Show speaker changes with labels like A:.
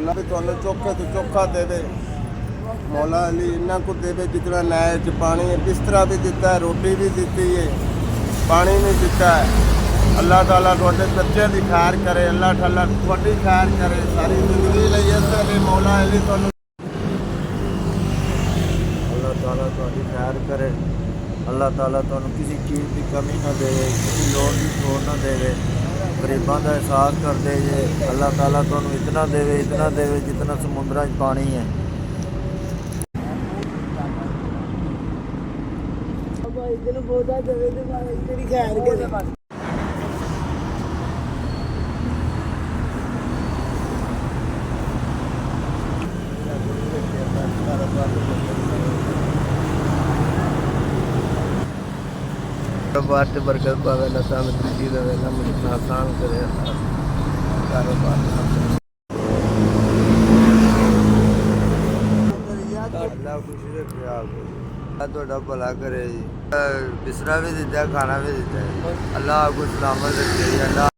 A: अल्लाह भी तुहानू चोखे तो चोखा देवे। मौला अली इन्ना को देवे जितना नहर च पानी है, बिस्तरा भी दिता है, रोटी भी दी है, पानी भी दिता है। अल्लाह ताला तुहाडे बच्चे दी खैर करे, अल्लाह ताला तुहाडी खैर करे, सारी जिंदगी लई इस मौला अली तुहानू अल्लाह ताला तुहाडी खैर करे। अल्लाह ताला तुहानू किसी चीज़ की कमी ना दे, किसी लोड़ की छोड़ ना दे, गरीबों का एहसास कर दे जे। अल्लाह ताला तुहानू इतना देवे जितना समुद्र च पानी है। कारोबार से बरकत पावे, नशा में खुशी रहे, ना मुझे आसान करे कारोबार। अल्लाह खुशी रखे आप, थोड़ा भला करे जी। बिस्तरा भी दिता है, खाना भी दिता है। अल्लाह आपको सलामत रखे। अल्लाह